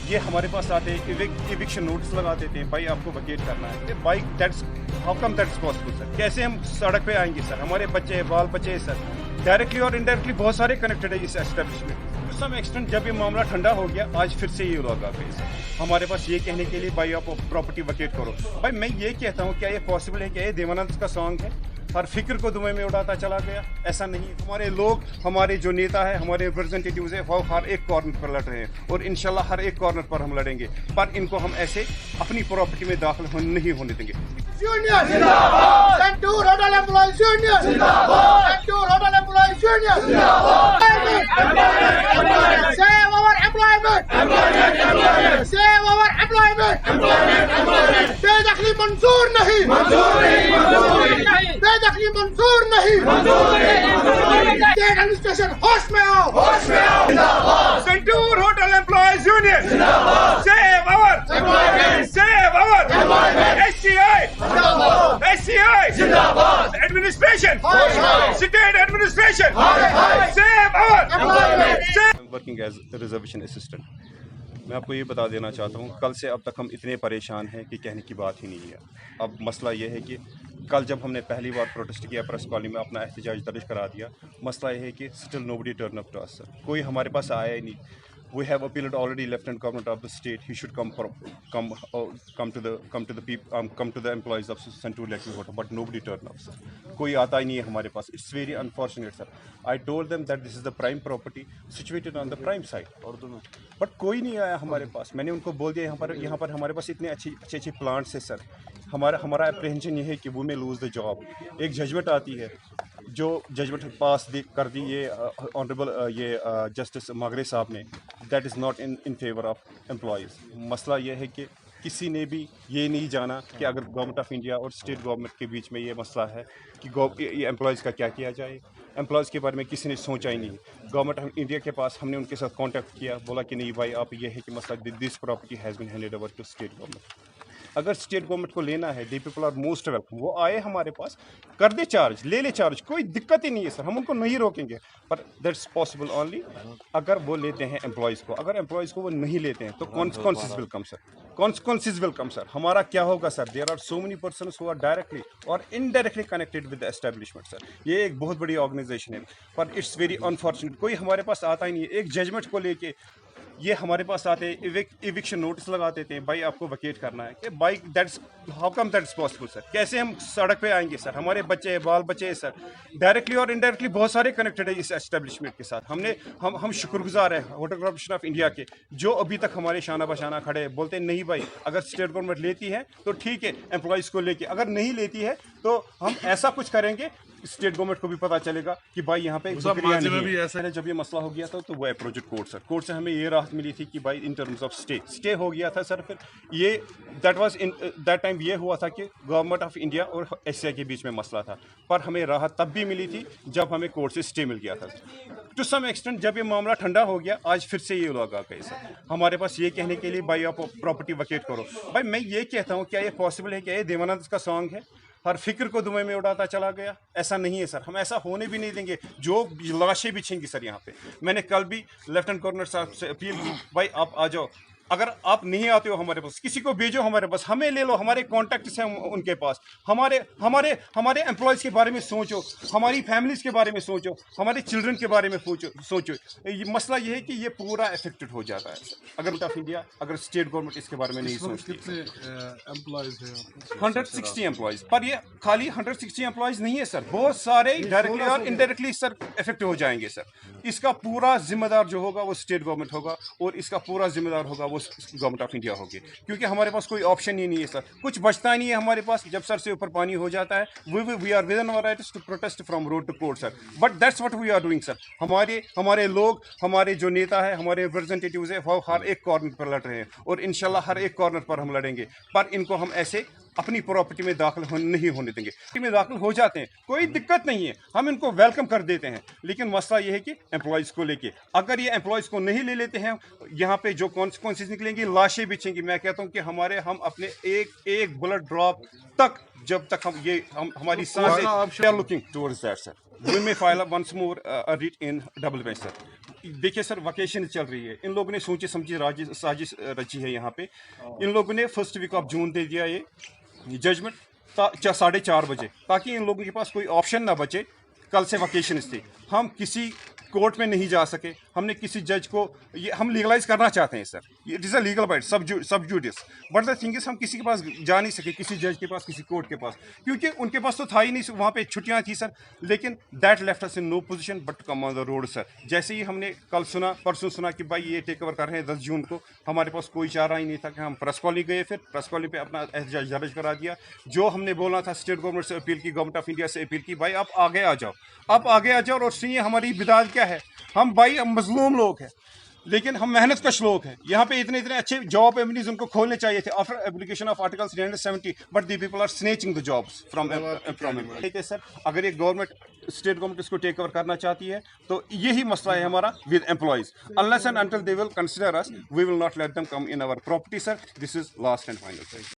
ये हमारे पास आते हैं, इविक्शन नोटिस लगा देते हैं, भाई आपको वकेट करना है। भाई that's how come that's possible sir? कैसे हम सड़क पे आएंगे सर? हमारे बच्चे हैं, बाल बच्चे हैं सर, डायरेक्टली और इनडायरेक्टली बहुत सारे कनेक्टेड है इस एस्टेब्लिशमेंट। टू सम एक्सटेंट जब ये मामला ठंडा हो गया, आज फिर से ये लोग आ गए सर हमारे पास ये कहने के लिए भाई आप प्रॉपर्टी वकेट करो। भाई मैं ये कहता हूँ, क्या ये पॉसिबल है? क्या ये देवानंद का सॉन्ग है? हर फिक्र को दुनिया में उड़ाता चला गया, ऐसा नहीं। हमारे लोग, हमारे जो नेता है, हमारे रिप्रेजेंटेटिव्स है, वो हर एक कॉर्नर पर लड़ रहे हैं और इंशाल्लाह हर एक कॉर्नर पर हम लड़ेंगे, पर इनको हम ऐसे अपनी प्रॉपर्टी में दाखिल नहीं होने देंगे। यूनियन जिंदाबाद, सेंटूर होटल एम्प्लॉइज यूनियन जिंदाबाद, सेंटूर होटल एम्प्लॉइज यूनियन जिंदाबाद, save our employment, save our employment, बेदखली मंजूर नहीं, बेदखली मंजूर नहीं, स्टेट एडमिनिस्ट्रेशन होश में आओ, जिंदाबाद, सेंटूर होटल एम्प्लॉइज यूनियन जिंदाबाद, save our employment, save our employment, SCI जिंदाबाद, administration, state administration, save our working as reservation assistant. मैं आपको ये बता देना चाहता हूँ, कल से अब तक हम इतने परेशान हैं कि कहने की बात ही नहीं है। अब मसला ये है कि कल जब हमने पहली बार प्रोटेस्ट किया प्रेस कॉलोनी में, अपना एहतजाज दर्ज करा दिया, मसला ये है कि still nobody turn up to us sir. कोई हमारे पास आया ही नहीं। We have appealed already Lieutenant Governor of the state. He should come to the employees of Centur Electric Water, but nobody turned up, sir. कोई आता ही नहीं है हमारे पास. It's very unfortunate, sir. I told them that this is the prime property situated on the prime side. और दोनों, but कोई नहीं आया हमारे पास. मैंने उनको बोल दिया यहाँ पर हमारे पास इतने अच्छे प्लांट्स हैं सर. हमारा अप्रीहेंशन ये है कि वो may lose the job. एक जजमेंट आती है, जो जजमेंट पास कर दी ये ऑनरेबल जस्टिस मागरे साहब ने, that is not in favour of employees. मसला ये है कि किसी ने भी ये नहीं जाना कि अगर गवर्नमेंट ऑफ इंडिया और स्टेट गवर्नमेंट के बीच में ये मसला है कि ये एम्प्लॉयज़ का क्या किया जाए। एम्प्लॉयज़ के बारे में किसी ने सोचा ही नहीं। गवर्नमेंट ऑफ इंडिया के पास हमने उनके साथ कॉन्टैक्ट किया, बोला कि नहीं भाई आप ये है कि मसला this property has been handed over to state government. अगर स्टेट गवर्नमेंट को लेना है, the people are most welcome. वो आए हमारे पास, कर दे चार्ज, ले चार्ज, कोई दिक्कत ही नहीं है सर, हम उनको नहीं रोकेंगे। पर दैट्स पॉसिबल ओनली अगर वो लेते हैं एम्प्लॉयज़ को। अगर एम्प्लॉयज़ को वो नहीं लेते हैं तो consequences will come sir, consequences will come sir. हमारा क्या होगा sir? There are so many persons who are directly और indirectly connected with the establishment sir. ये एक बहुत बड़ी ऑर्गेनाइजेशन है, पर इट्स वेरी अनफॉर्चुनेट कोई हमारे पास आता ही नहीं है। एक जजमेंट को लेके ये हमारे पास आते हैं, इविक्शन नोटिस लगा देते हैं, भाई आपको वकेट करना है। कि भाई that's how come that's possible sir? कैसे हम सड़क पे आएंगे सर? हमारे बच्चे हैं, बाल बच्चे हैं सर, डायरेक्टली और इनडायरेक्टली बहुत सारे कनेक्टेड है इस एस्टेब्लिशमेंट के साथ। हम शुक्रगुजार हैं होटल कॉर्पोरेशन ऑफ इंडिया के, जो अभी तक हमारे शाना बशाना खड़े हैं। बोलते हैं नहीं भाई, अगर स्टेट गवर्नमेंट लेती है तो ठीक है एम्प्लॉयज़ को लेके, अगर नहीं लेती है तो हम ऐसा कुछ करेंगे स्टेट गवर्नमेंट को भी पता चलेगा कि भाई यहाँ पे भी ऐसा है। जब ये मसला हो गया था तो वो अप्रोच कोर्ट सर, कोर्ट से हमें ये राहत मिली थी कि भाई इन टर्म्स ऑफ स्टे हो गया था सर। फिर ये दैट टाइम ये हुआ था कि गवर्नमेंट ऑफ इंडिया और एससीआई के बीच में मसला था, पर हमें राहत तब भी मिली थी जब हमें कोर्ट से स्टे मिल गया था। टू सम एक्सटेंट जब ये मामला ठंडा हो गया, आज फिर से ये लोग आ गए सर हमारे पास ये कहने के लिए भाई आप प्रॉपर्टी वकेट करो। भाई मैं ये कहता हूँ, क्या ये पॉसिबल है? क्या ये देवानंद का सॉन्ग है? हर फिक्र को दुनिया में उड़ाता चला गया, ऐसा नहीं है सर। हम ऐसा होने भी नहीं देंगे। जो लाशें बिछेंगी सर यहाँ पे, मैंने कल भी लेफ्टिनेंट गवर्नर साहब से अपील की, भाई आप आ जाओ। अगर आप नहीं आते हो हमारे पास, किसी को भेजो हमारे पास, हमें ले लो, हमारे कॉन्टैक्ट्स हैं उनके पास। हमारे एम्प्लॉयज़ के बारे में सोचो, हमारी फैमिलीज़ के बारे में सोचो, हमारे चिल्ड्रन के बारे में सोचो। ये मसला ये है कि ये पूरा अफेक्टेड हो जाता है अगर गवर्नमेंट ऑफ इंडिया, अगर स्टेट गवर्नमेंट इसके बारे में नहीं सोचती। 160 एम्प्लॉयज़, पर ये खाली 160 एम्प्लॉयज़ नहीं है सर, बहुत सारे डायरेक्टली और इनडायरेक्टली सर इफेक्ट हो जाएंगे सर। इसका पूरा जिम्मेदार जो होगा वो स्टेट गवर्नमेंट होगा, और इसका पूरा जिम्मेदार होगा गवर्नमेंट ऑफ इंडिया होगी, क्योंकि हमारे पास कोई ऑप्शन ही नहीं है सर। कुछ बचता ही नहीं है हमारे पास। जब सर से ऊपर पानी हो जाता है, we are within our rights to protest from road to court sir, but that's what we are doing sir. हमारे लोग, हमारे जो नेता है, हमारे रिप्रेजेंटेटिव्स है, वो हर एक कॉर्नर पर लड़ रहे हैं और इंशाल्लाह हर एक कॉर्नर पर हम लड़ेंगे, पर इनको हम ऐसे अपनी प्रॉपर्टी में दाखिल नहीं होने देंगे। में दाखिल हो जाते हैं, कोई दिक्कत नहीं है, हम इनको वेलकम कर देते हैं। लेकिन मसला ये है कि एम्प्लॉयज़ को लेके, अगर ये एम्प्लॉयज़ को नहीं ले लेते हैं, यहाँ पे जो कॉन्सिक्वेंसेस निकलेंगी, लाशें बिछेंगी। मैं कहता हूँ कि हम अपने एक ब्लड ड्रॉप तक, जब तक हमारी सांसें, we are looking towards that sir. We may file once more writ in double bench sir. देखिए सर, वकेशन चल रही है, इन लोगों ने सोची समझी साजिश रची है यहाँ पे। इन लोगों ने 1 वीक ऑफ जून दे दिया ये जजमेंट 4:30 बजे, ताकि इन लोगों के पास कोई ऑप्शन ना बचे। कल से वकेशन थी, हम किसी कोर्ट में नहीं जा सके, हमने किसी जज को, ये हम लीगलाइज करना चाहते हैं sir, it is a legal bite sub judice, but the thing is हम किसी के पास जा नहीं सके, किसी जज के पास, किसी कोर्ट के पास, क्योंकि उनके पास तो था ही नहीं, वहाँ पे छुट्टियाँ थी सर। लेकिन that left us in no position but to come on the road sir. जैसे ही हमने कल सुना, परसों सुना कि भाई ये टेक ओवर कर रहे हैं 10 जून को, हमारे पास कोई चारा ही नहीं था कि हम प्रेस कॉलोनी गए, फिर प्रेस कॉलोनी पे अपना एहतजाज दर्ज करा दिया। जो हमने बोला था, स्टेट गवर्नमेंट से अपील की, गवर्नमेंट ऑफ इंडिया से अपील की, भाई आप आगे आ जाओ, आप आगे आ जाओ और सुनिए हमारी बिदात क्या है। हम भाई मजलूम लोग हैं, लेकिन हम मेहनत कश लोग हैं। यहाँ पे इतने अच्छे जॉब एवेन्यूज उनको खोलने चाहिए थे after application of article 370, but the people are snatching the jobs from employment. ठीक है सर, अगर ये गवर्नमेंट, स्टेट गवर्नमेंट इसको टेक ओवर करना चाहती है तो यही मसला है हमारा with employees. Unless and until they will consider us, we will not let them come in our property sir. This is last and final.